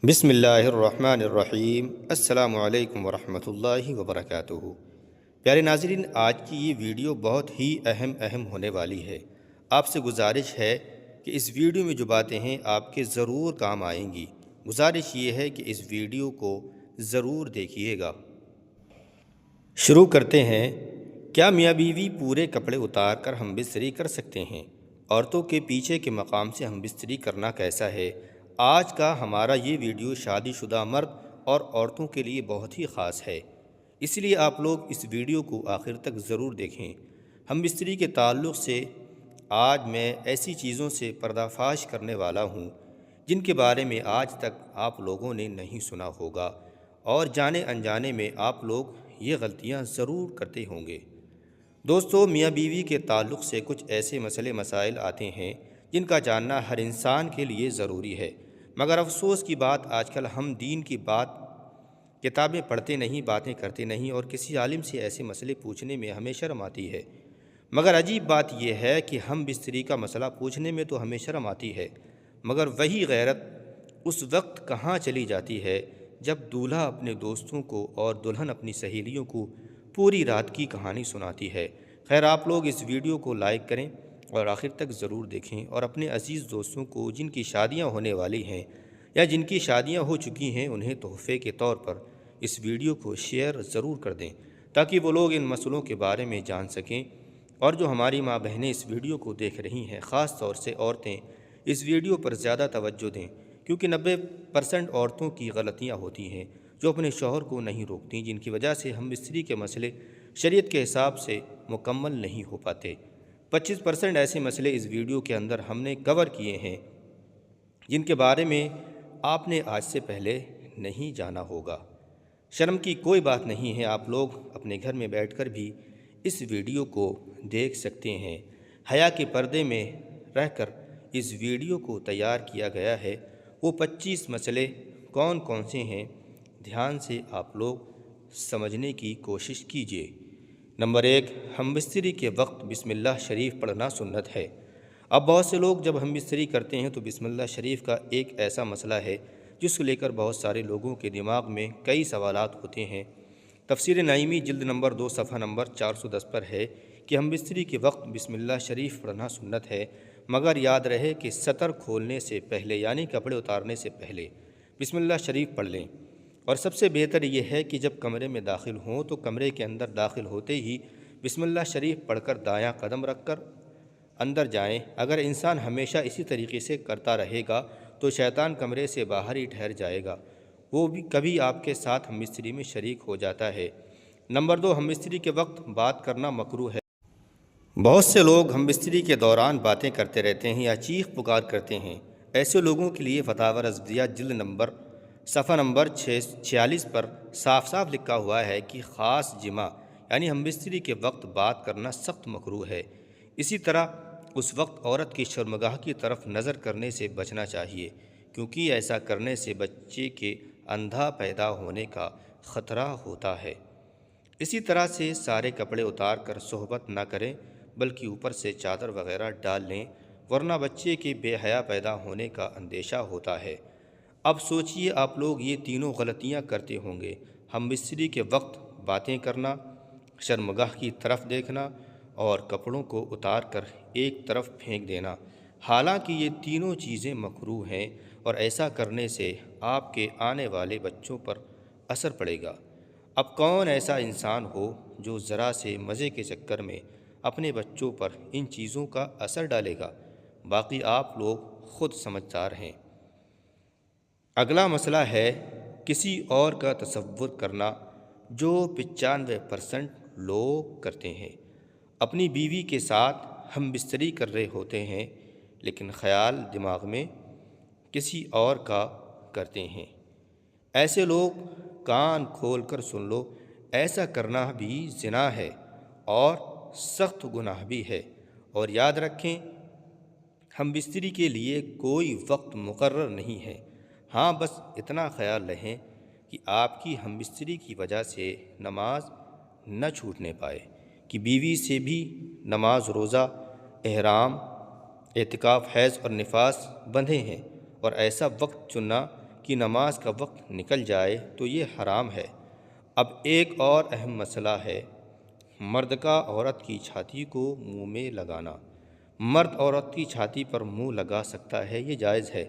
بسم اللہ الرحمن الرحیم۔ السلام علیکم ورحمۃ اللہ وبرکاتہ۔ پیارے ناظرین، آج کی یہ ویڈیو بہت ہی اہم ہونے والی ہے۔ آپ سے گزارش ہے کہ اس ویڈیو میں جو باتیں ہیں آپ کے ضرور کام آئیں گی۔ گزارش یہ ہے کہ اس ویڈیو کو ضرور دیکھیے گا۔ شروع کرتے ہیں۔ کیا میاں بیوی پورے کپڑے اتار کر ہم بستری کر سکتے ہیں؟ عورتوں کے پیچھے کے مقام سے ہم بستری کرنا کیسا ہے؟ آج کا ہمارا یہ ویڈیو شادی شدہ مرد اور عورتوں کے لیے بہت ہی خاص ہے، اس لیے آپ لوگ اس ویڈیو کو آخر تک ضرور دیکھیں۔ ہم بستری کے تعلق سے آج میں ایسی چیزوں سے پردہ فاش کرنے والا ہوں جن کے بارے میں آج تک آپ لوگوں نے نہیں سنا ہوگا، اور جانے انجانے میں آپ لوگ یہ غلطیاں ضرور کرتے ہوں گے۔ دوستو، میاں بیوی کے تعلق سے کچھ ایسے مسئلے مسائل آتے ہیں جن کا جاننا ہر انسان کے لیے ضروری ہے، مگر افسوس کی بات آج کل ہم دین کی بات کتابیں پڑھتے نہیں، باتیں کرتے نہیں، اور کسی عالم سے ایسے مسئلے پوچھنے میں ہمیں شرم آتی ہے۔ مگر عجیب بات یہ ہے کہ ہم بستری کا مسئلہ پوچھنے میں تو ہمیں شرم آتی ہے، مگر وہی غیرت اس وقت کہاں چلی جاتی ہے جب دولہا اپنے دوستوں کو اور دلہن اپنی سہیلیوں کو پوری رات کی کہانی سناتی ہے۔ خیر، آپ لوگ اس ویڈیو کو لائک کریں اور آخر تک ضرور دیکھیں، اور اپنے عزیز دوستوں کو جن کی شادیاں ہونے والی ہیں یا جن کی شادیاں ہو چکی ہیں انہیں تحفے کے طور پر اس ویڈیو کو شیئر ضرور کر دیں، تاکہ وہ لوگ ان مسئلوں کے بارے میں جان سکیں۔ اور جو ہماری ماں بہنیں اس ویڈیو کو دیکھ رہی ہیں، خاص طور سے عورتیں، اس ویڈیو پر زیادہ توجہ دیں، کیونکہ 90% عورتوں کی غلطیاں ہوتی ہیں جو اپنے شوہر کو نہیں روکتیں، جن کی وجہ سے ہم بستری کے مسئلے شریعت کے حساب سے مکمل نہیں ہو پاتے۔ 25% ایسے مسئلے اس ویڈیو کے اندر ہم نے کور کیے ہیں جن کے بارے میں آپ نے آج سے پہلے نہیں جانا ہوگا۔ شرم کی کوئی بات نہیں ہے، آپ لوگ اپنے گھر میں بیٹھ کر بھی اس ویڈیو کو دیکھ سکتے ہیں۔ حیا کے پردے میں رہ کر اس ویڈیو کو تیار کیا گیا ہے۔ وہ 25 مسئلے کون کون سے ہیں، دھیان سے آپ لوگ سمجھنے کی کوشش کیجیے۔ نمبر 1، ہم بستری کے وقت بسم اللہ شریف پڑھنا سنت ہے۔ اب بہت سے لوگ جب ہم بستری کرتے ہیں تو بسم اللہ شریف کا ایک ایسا مسئلہ ہے جس کو لے کر بہت سارے لوگوں کے دماغ میں کئی سوالات ہوتے ہیں۔ تفسیر نعیمی جلد نمبر 2 صفحہ نمبر 410 پر ہے کہ ہم بستری کے وقت بسم اللہ شریف پڑھنا سنت ہے، مگر یاد رہے کہ سطر کھولنے سے پہلے یعنی کپڑے اتارنے سے پہلے بسم اللہ شریف پڑھ لیں۔ اور سب سے بہتر یہ ہے کہ جب کمرے میں داخل ہوں تو کمرے کے اندر داخل ہوتے ہی بسم اللہ شریف پڑھ کر دایاں قدم رکھ کر اندر جائیں۔ اگر انسان ہمیشہ اسی طریقے سے کرتا رہے گا تو شیطان کمرے سے باہر ہی ٹھہر جائے گا، وہ بھی کبھی آپ کے ساتھ ہم بستری میں شریک ہو جاتا ہے۔ نمبر 2، ہم بستری کے وقت بات کرنا مکروہ ہے۔ بہت سے لوگ ہم بستری کے دوران باتیں کرتے رہتے ہیں یا چیخ پکار کرتے ہیں۔ ایسے لوگوں کے لیے فتاوی رضویہ جلد نمبر صفحہ نمبر 46 پر صاف صاف لکھا ہوا ہے کہ خاص جماع یعنی ہم بستری کے وقت بات کرنا سخت مکروہ ہے۔ اسی طرح اس وقت عورت کی شرمگاہ کی طرف نظر کرنے سے بچنا چاہیے، کیونکہ ایسا کرنے سے بچے کے اندھا پیدا ہونے کا خطرہ ہوتا ہے۔ اسی طرح سے سارے کپڑے اتار کر صحبت نہ کریں، بلکہ اوپر سے چادر وغیرہ ڈال لیں، ورنہ بچے کے بے حیا پیدا ہونے کا اندیشہ ہوتا ہے۔ اب سوچئے، آپ لوگ یہ تینوں غلطیاں کرتے ہوں گے: ہم بستری کے وقت باتیں کرنا، شرمگاہ کی طرف دیکھنا، اور کپڑوں کو اتار کر ایک طرف پھینک دینا۔ حالانکہ یہ تینوں چیزیں مکروہ ہیں، اور ایسا کرنے سے آپ کے آنے والے بچوں پر اثر پڑے گا۔ اب کون ایسا انسان ہو جو ذرا سے مزے کے چکر میں اپنے بچوں پر ان چیزوں کا اثر ڈالے گا؟ باقی آپ لوگ خود سمجھدار ہیں۔ اگلا مسئلہ ہے کسی اور کا تصور کرنا، جو 95% لوگ کرتے ہیں۔ اپنی بیوی کے ساتھ ہم بستری کر رہے ہوتے ہیں لیکن خیال دماغ میں کسی اور کا کرتے ہیں۔ ایسے لوگ کان کھول کر سن لو، ایسا کرنا بھی زنا ہے اور سخت گناہ بھی ہے۔ اور یاد رکھیں، ہم بستری کے لیے کوئی وقت مقرر نہیں ہے۔ ہاں، بس اتنا خیال رہیں کہ آپ کی ہم بستری کی وجہ سے نماز نہ چھوٹنے پائے، کہ بیوی سے بھی نماز، روزہ، احرام، اعتکاف، حیض اور نفاس بندھے ہیں، اور ایسا وقت چننا کہ نماز کا وقت نکل جائے تو یہ حرام ہے۔ اب ایک اور اہم مسئلہ ہے مرد کا عورت کی چھاتی کو منہ میں لگانا۔ مرد عورت کی چھاتی پر منہ لگا سکتا ہے، یہ جائز ہے،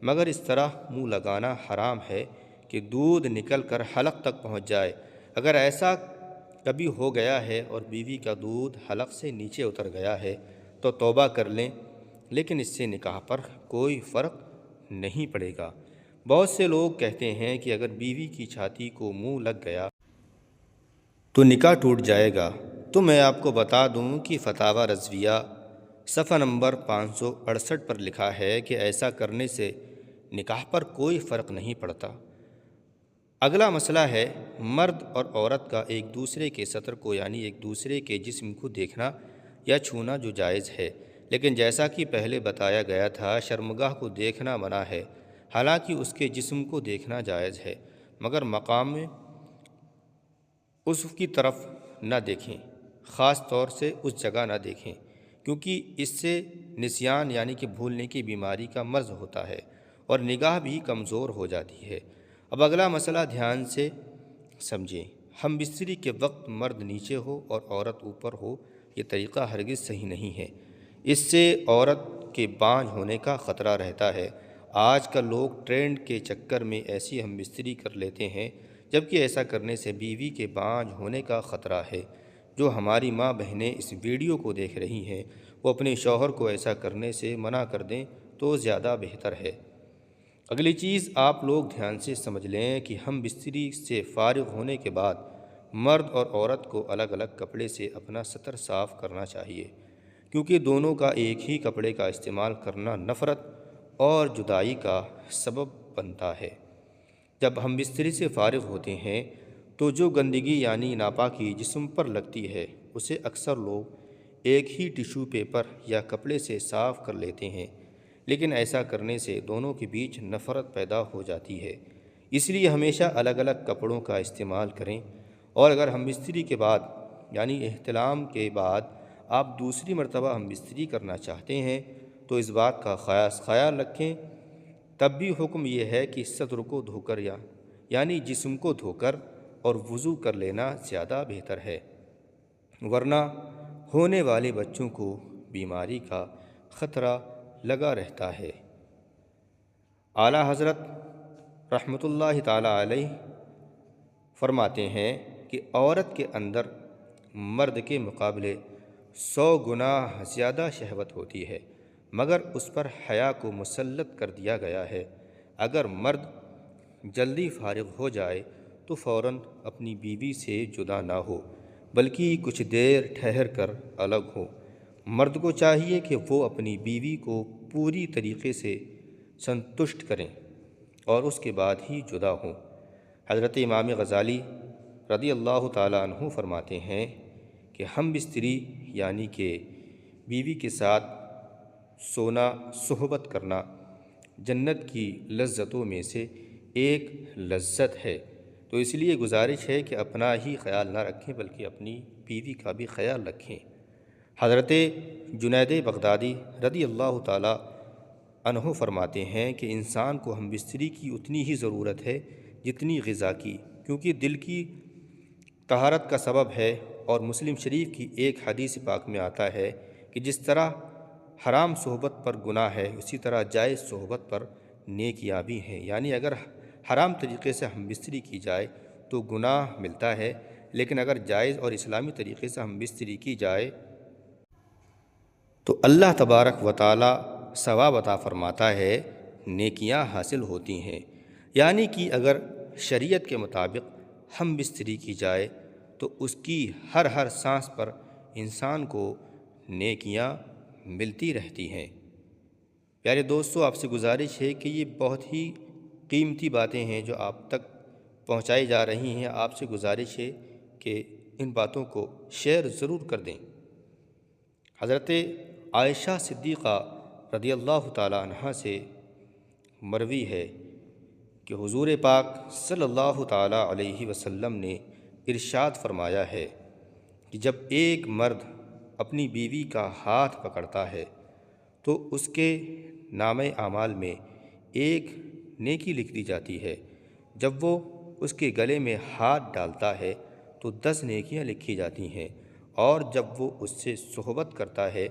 مگر اس طرح منہ لگانا حرام ہے کہ دودھ نکل کر حلق تک پہنچ جائے۔ اگر ایسا کبھی ہو گیا ہے اور بیوی کا دودھ حلق سے نیچے اتر گیا ہے تو توبہ کر لیں، لیکن اس سے نکاح پر کوئی فرق نہیں پڑے گا۔ بہت سے لوگ کہتے ہیں کہ اگر بیوی کی چھاتی کو منہ لگ گیا تو نکاح ٹوٹ جائے گا، تو میں آپ کو بتا دوں کہ فتاوی رضویہ صفحہ نمبر 568 پر لکھا ہے کہ ایسا کرنے سے نکاح پر کوئی فرق نہیں پڑتا۔ اگلا مسئلہ ہے مرد اور عورت کا ایک دوسرے کے سطر کو یعنی ایک دوسرے کے جسم کو دیکھنا یا چھونا، جو جائز ہے، لیکن جیسا کہ پہلے بتایا گیا تھا شرمگاہ کو دیکھنا منع ہے، حالانکہ اس کے جسم کو دیکھنا جائز ہے، مگر مقام اس کی طرف نہ دیکھیں، خاص طور سے اس جگہ نہ دیکھیں، کیونکہ اس سے نسیان یعنی کہ بھولنے کی بیماری کا مرض ہوتا ہے اور نگاہ بھی کمزور ہو جاتی ہے۔ اب اگلا مسئلہ دھیان سے سمجھیں۔ ہم بستری کے وقت مرد نیچے ہو اور عورت اوپر ہو، یہ طریقہ ہرگز صحیح نہیں ہے، اس سے عورت کے بانجھ ہونے کا خطرہ رہتا ہے۔ آج کل لوگ ٹرینڈ کے چکر میں ایسی ہم بستری کر لیتے ہیں، جبکہ ایسا کرنے سے بیوی کے بانجھ ہونے کا خطرہ ہے۔ جو ہماری ماں بہنیں اس ویڈیو کو دیکھ رہی ہیں وہ اپنے شوہر کو ایسا کرنے سے منع کر دیں تو زیادہ بہتر ہے۔ اگلی چیز آپ لوگ دھیان سے سمجھ لیں کہ ہم بستری سے فارغ ہونے کے بعد مرد اور عورت کو الگ الگ کپڑے سے اپنا سطر صاف کرنا چاہیے، کیونکہ دونوں کا ایک ہی کپڑے کا استعمال کرنا نفرت اور جدائی کا سبب بنتا ہے۔ جب ہم بستری سے فارغ ہوتے ہیں تو جو گندگی یعنی ناپاکی جسم پر لگتی ہے اسے اکثر لوگ ایک ہی ٹیشو پیپر یا کپڑے سے صاف کر لیتے ہیں، لیکن ایسا کرنے سے دونوں کے بیچ نفرت پیدا ہو جاتی ہے۔ اس لیے ہمیشہ الگ الگ کپڑوں کا استعمال کریں، اور اگر ہم بستری کے بعد یعنی احتلام کے بعد آپ دوسری مرتبہ ہم بستری کرنا چاہتے ہیں تو اس بات کا خیال رکھیں۔ تب بھی حکم یہ ہے کہ صدر کو دھو کر یعنی جسم کو دھو کر اور وضو کر لینا زیادہ بہتر ہے، ورنہ ہونے والے بچوں کو بیماری کا خطرہ لگا رہتا ہے۔ اعلیٰ حضرت رحمۃ اللہ تعالیٰ علیہ فرماتے ہیں کہ عورت کے اندر مرد کے مقابلے 100 گنا زیادہ شہوت ہوتی ہے، مگر اس پر حیا کو مسلط کر دیا گیا ہے۔ اگر مرد جلدی فارغ ہو جائے تو فوراً اپنی بیوی سے جدا نہ ہو، بلکہ کچھ دیر ٹھہر کر الگ ہو۔ مرد کو چاہیے کہ وہ اپنی بیوی کو پوری طریقے سے سنتشٹ کریں اور اس کے بعد ہی جدا ہوں۔ حضرت امام غزالی رضی اللہ تعالیٰ عنہ فرماتے ہیں کہ ہم بستری یعنی کہ بیوی کے ساتھ سونا، صحبت کرنا جنت کی لذتوں میں سے ایک لذت ہے، تو اس لیے گزارش ہے کہ اپنا ہی خیال نہ رکھیں بلکہ اپنی بیوی کا بھی خیال رکھیں۔ حضرت جنید بغدادی رضی اللہ تعالیٰ عنہ فرماتے ہیں کہ انسان کو ہم بستری کی اتنی ہی ضرورت ہے جتنی غذا کی، کیونکہ دل کی طہارت کا سبب ہے، اور مسلم شریف کی ایک حدیث پاک میں آتا ہے کہ جس طرح حرام صحبت پر گناہ ہے اسی طرح جائز صحبت پر نیکیاں بھی ہیں، یعنی اگر حرام طریقے سے ہم بستری کی جائے تو گناہ ملتا ہے، لیکن اگر جائز اور اسلامی طریقے سے ہم بستری کی جائے تو اللہ تبارک و تعالی ثواب عطا فرماتا ہے، نیکیاں حاصل ہوتی ہیں۔ یعنی کہ اگر شریعت کے مطابق ہم بستری کی جائے تو اس کی ہر سانس پر انسان کو نیکیاں ملتی رہتی ہیں۔ پیارے دوستو، آپ سے گزارش ہے کہ یہ بہت ہی قیمتی باتیں ہیں جو آپ تک پہنچائی جا رہی ہیں۔ آپ سے گزارش ہے کہ ان باتوں کو شیئر ضرور کر دیں۔ حضرت عائشہ صدیقہ رضی اللہ تعالیٰ عنہ سے مروی ہے کہ حضور پاک صلی اللہ تعالیٰ علیہ وسلم نے ارشاد فرمایا ہے کہ جب ایک مرد اپنی بیوی کا ہاتھ پکڑتا ہے تو اس کے نامہ اعمال میں ایک نیکی لکھ دی جاتی ہے۔ جب وہ اس کے گلے میں ہاتھ ڈالتا ہے تو 10 نیکیاں لکھی جاتی ہیں، اور جب وہ اس سے صحبت کرتا ہے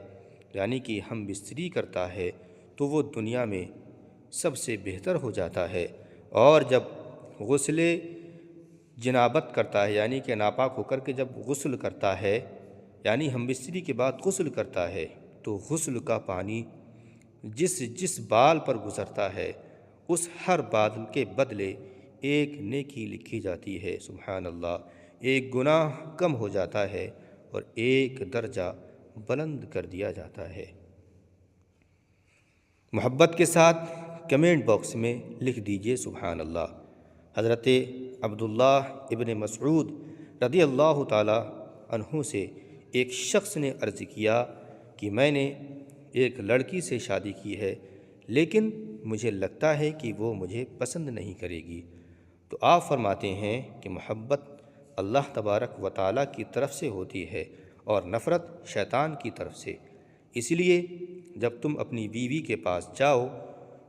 یعنی کہ ہم بستری کرتا ہے تو وہ دنیا میں سب سے بہتر ہو جاتا ہے، اور جب غسل جنابت کرتا ہے یعنی کہ ناپاک ہو کر کے جب غسل کرتا ہے یعنی ہم بستری کے بعد غسل کرتا ہے تو غسل کا پانی جس بال پر گزرتا ہے اس ہر بال کے بدلے ایک نیکی لکھی جاتی ہے۔ سبحان اللہ، ایک گناہ کم ہو جاتا ہے اور ایک درجہ بلند کر دیا جاتا ہے۔ محبت کے ساتھ کمنٹ باکس میں لکھ دیجئے سبحان اللہ۔ حضرت عبداللہ ابن مسعود رضی اللہ تعالی عنہ سے ایک شخص نے عرض کیا کہ میں نے ایک لڑکی سے شادی کی ہے، لیکن مجھے لگتا ہے کہ وہ مجھے پسند نہیں کرے گی۔ تو آپ فرماتے ہیں کہ محبت اللہ تبارک و تعالیٰ کی طرف سے ہوتی ہے اور نفرت شیطان کی طرف سے، اس لیے جب تم اپنی بیوی کے پاس جاؤ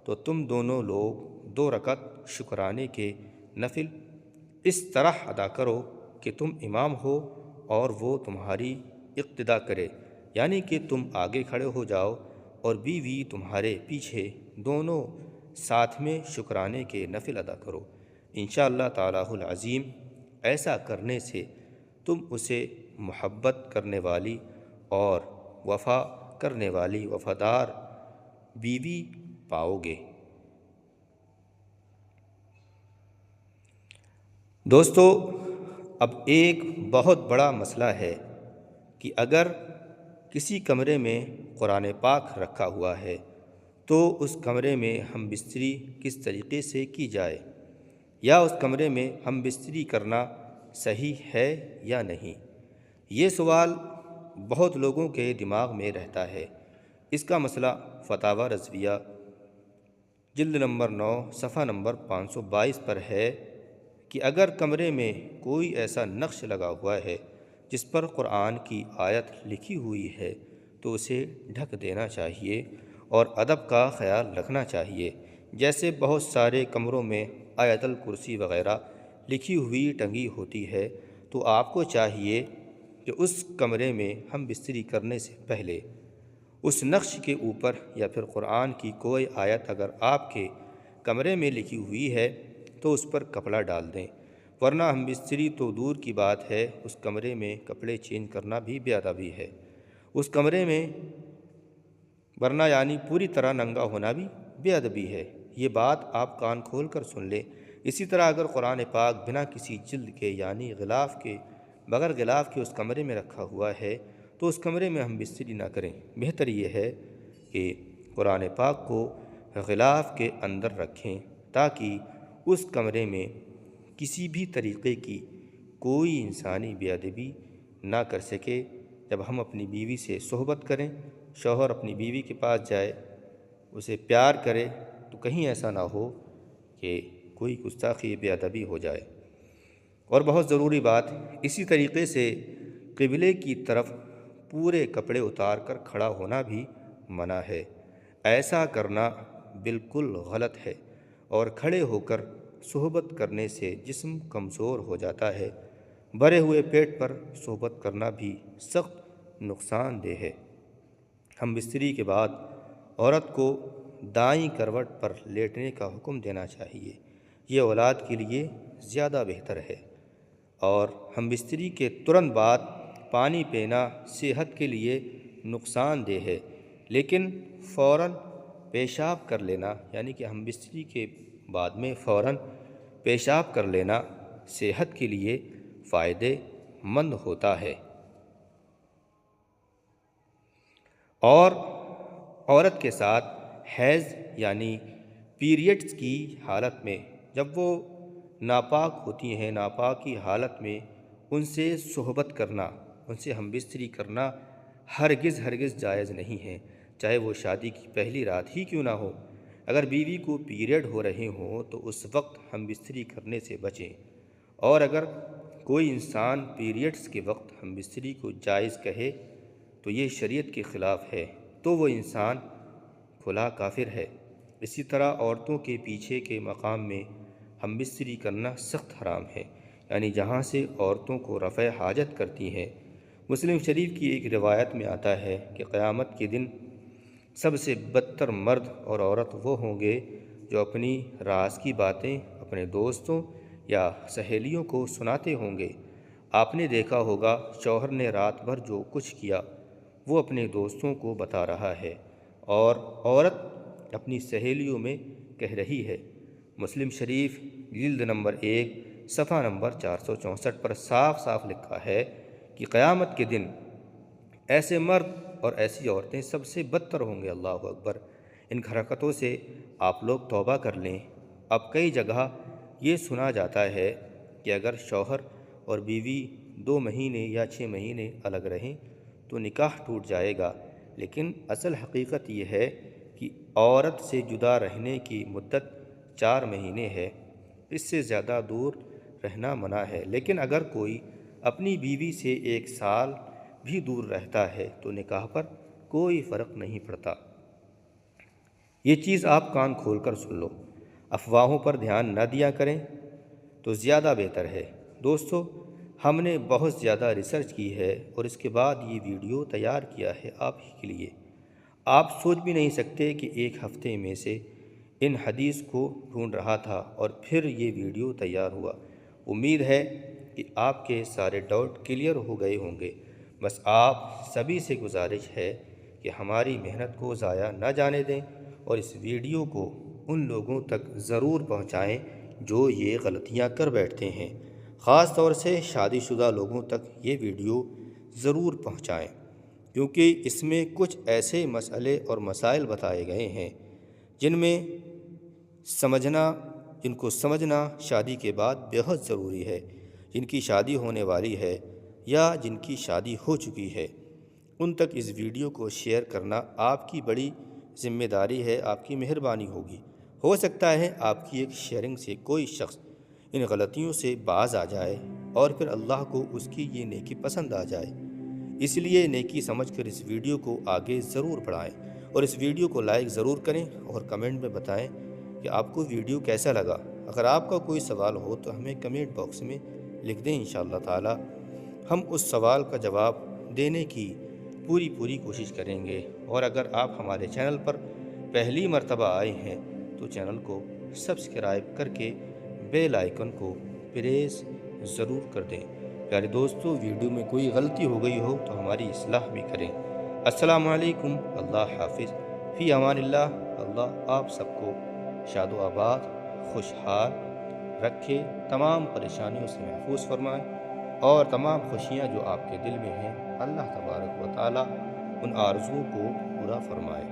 تو تم دونوں لوگ 2 رکعت شکرانے کے نفل اس طرح ادا کرو کہ تم امام ہو اور وہ تمہاری اقتدا کرے، یعنی کہ تم آگے کھڑے ہو جاؤ اور بیوی تمہارے پیچھے، دونوں ساتھ میں شکرانے کے نفل ادا کرو۔ انشاءاللہ تعالیٰ العظیم ایسا کرنے سے تم اسے محبت کرنے والی اور وفا کرنے والی وفادار بیوی پاؤ گے۔ دوستو، اب ایک بہت بڑا مسئلہ ہے کہ اگر کسی کمرے میں قرآن پاک رکھا ہوا ہے تو اس کمرے میں ہم بستری کس طریقے سے کی جائے، یا اس کمرے میں ہم بستری کرنا صحیح ہے یا نہیں۔ یہ سوال بہت لوگوں کے دماغ میں رہتا ہے۔ اس کا مسئلہ فتاوی رضویہ جلد نمبر 9 صفحہ نمبر 522 پر ہے کہ اگر کمرے میں کوئی ایسا نقش لگا ہوا ہے جس پر قرآن کی آیت لکھی ہوئی ہے تو اسے ڈھک دینا چاہیے اور ادب کا خیال رکھنا چاہیے۔ جیسے بہت سارے کمروں میں آیت الکرسی وغیرہ لکھی ہوئی ٹنگی ہوتی ہے، تو آپ کو چاہیے کہ اس کمرے میں ہم بستری کرنے سے پہلے اس نقش کے اوپر یا پھر قرآن کی کوئی آیت اگر آپ کے کمرے میں لکھی ہوئی ہے تو اس پر کپڑا ڈال دیں، ورنہ ہم بستری تو دور کی بات ہے، اس کمرے میں کپڑے چینج کرنا بھی بے ادبی ہے۔ اس کمرے میں ورنہ یعنی پوری طرح ننگا ہونا بھی بے ادبی ہے۔ یہ بات آپ کان کھول کر سن لیں۔ اسی طرح اگر قرآن پاک بنا کسی جلد کے یعنی غلاف کے، بغیر غلاف کے اس کمرے میں رکھا ہوا ہے تو اس کمرے میں ہم بستری نہ کریں۔ بہتر یہ ہے کہ قرآن پاک کو غلاف کے اندر رکھیں تاکہ اس کمرے میں کسی بھی طریقے کی کوئی انسانی بے ادبی نہ کر سکے۔ جب ہم اپنی بیوی سے صحبت کریں، شوہر اپنی بیوی کے پاس جائے، اسے پیار کرے، تو کہیں ایسا نہ ہو کہ کوئی گستاخی بے ادبی ہو جائے۔ اور بہت ضروری بات، اسی طریقے سے قبلے کی طرف پورے کپڑے اتار کر کھڑا ہونا بھی منع ہے۔ ایسا کرنا بالکل غلط ہے، اور کھڑے ہو کر صحبت کرنے سے جسم کمزور ہو جاتا ہے۔ بھرے ہوئے پیٹ پر صحبت کرنا بھی سخت نقصان دہ ہے۔ ہم بستری کے بعد عورت کو دائیں کروٹ پر لیٹنے کا حکم دینا چاہیے، یہ اولاد کے لیے زیادہ بہتر ہے۔ اور ہم بستری کے ترنت بعد پانی پینا صحت کے لیے نقصان دہ ہے، لیکن فوراً پیشاب کر لینا یعنی کہ ہم بستری کے بعد میں فوراً پیشاب کر لینا صحت کے لیے فائدے مند ہوتا ہے۔ اور عورت کے ساتھ حیض یعنی پیریڈز کی حالت میں جب وہ ناپاک ہوتی ہیں، ناپاک کی حالت میں ان سے صحبت کرنا، ان سے ہم بستری کرنا ہرگز جائز نہیں ہے، چاہے وہ شادی کی پہلی رات ہی کیوں نہ ہو۔ اگر بیوی کو پیریڈ ہو رہے ہوں تو اس وقت ہم بستری کرنے سے بچیں، اور اگر کوئی انسان پیریڈز کے وقت ہم بستری کو جائز کہے تو یہ شریعت کے خلاف ہے، تو وہ انسان کھلا کافر ہے۔ اسی طرح عورتوں کے پیچھے کے مقام میں ہم بستری کرنا سخت حرام ہے، یعنی جہاں سے عورتوں کو رفع حاجت کرتی ہیں۔ مسلم شریف کی ایک روایت میں آتا ہے کہ قیامت کے دن سب سے بدتر مرد اور عورت وہ ہوں گے جو اپنی راز کی باتیں اپنے دوستوں یا سہیلیوں کو سناتے ہوں گے۔ آپ نے دیکھا ہوگا شوہر نے رات بھر جو کچھ کیا وہ اپنے دوستوں کو بتا رہا ہے اور عورت اپنی سہیلیوں میں کہہ رہی ہے۔ مسلم شریف جلد نمبر 1 صفحہ نمبر 464 پر صاف صاف لکھا ہے کہ قیامت کے دن ایسے مرد اور ایسی عورتیں سب سے بدتر ہوں گے۔ اللہ اکبر! ان حرکتوں سے آپ لوگ توبہ کر لیں۔ اب کئی جگہ یہ سنا جاتا ہے کہ اگر شوہر اور بیوی 2 مہینے یا 6 مہینے الگ رہیں تو نکاح ٹوٹ جائے گا، لیکن اصل حقیقت یہ ہے کہ عورت سے جدا رہنے کی مدت 4 مہینے ہے، اس سے زیادہ دور رہنا منع ہے۔ لیکن اگر کوئی اپنی بیوی سے 1 سال بھی دور رہتا ہے تو نکاح پر کوئی فرق نہیں پڑتا۔ یہ چیز آپ کان کھول کر سن لو، افواہوں پر دھیان نہ دیا کریں تو زیادہ بہتر ہے۔ دوستو، ہم نے بہت زیادہ ریسرچ کی ہے اور اس کے بعد یہ ویڈیو تیار کیا ہے آپ ہی کے لیے۔ آپ سوچ بھی نہیں سکتے کہ 1 ہفتے میں سے ان حدیث کو ڈھونڈ رہا تھا اور پھر یہ ویڈیو تیار ہوا۔ امید ہے کہ آپ کے سارے ڈاؤٹ کلیئر ہو گئے ہوں گے۔ بس آپ سبھی سے گزارش ہے کہ ہماری محنت کو ضائع نہ جانے دیں اور اس ویڈیو کو ان لوگوں تک ضرور پہنچائیں جو یہ غلطیاں کر بیٹھتے ہیں۔ خاص طور سے شادی شدہ لوگوں تک یہ ویڈیو ضرور پہنچائیں، کیونکہ اس میں کچھ ایسے مسئلے اور مسائل بتائے گئے ہیں جن کو سمجھنا شادی کے بعد بہت ضروری ہے۔ جن کی شادی ہونے والی ہے یا جن کی شادی ہو چکی ہے، ان تک اس ویڈیو کو شیئر کرنا آپ کی بڑی ذمہ داری ہے، آپ کی مہربانی ہوگی۔ ہو سکتا ہے آپ کی ایک شیئرنگ سے کوئی شخص ان غلطیوں سے باز آ جائے اور پھر اللہ کو اس کی یہ نیکی پسند آ جائے۔ اس لیے نیکی سمجھ کر اس ویڈیو کو آگے ضرور بڑھائیں اور اس ویڈیو کو لائک ضرور کریں اور کمنٹ میں بتائیں کہ آپ کو ویڈیو کیسا لگا۔ اگر آپ کا کوئی سوال ہو تو ہمیں کمنٹ باکس میں لکھ دیں، انشاءاللہ تعالی ہم اس سوال کا جواب دینے کی پوری کوشش کریں گے۔ اور اگر آپ ہمارے چینل پر پہلی مرتبہ آئے ہیں تو چینل کو سبسکرائب کر کے بیل آئیکن کو پریس ضرور کر دیں۔ پیارے دوستو، ویڈیو میں کوئی غلطی ہو گئی ہو تو ہماری اصلاح بھی کریں۔ السلام علیکم، اللہ حافظ، فی امان اللہ۔ اللہ آپ سب کو شاد و آباد، خوشحال رکھے، تمام پریشانیوں سے محفوظ فرمائے اور تمام خوشیاں جو آپ کے دل میں ہیں اللہ تبارک و تعالی ان آرزوؤں کو پورا فرمائے۔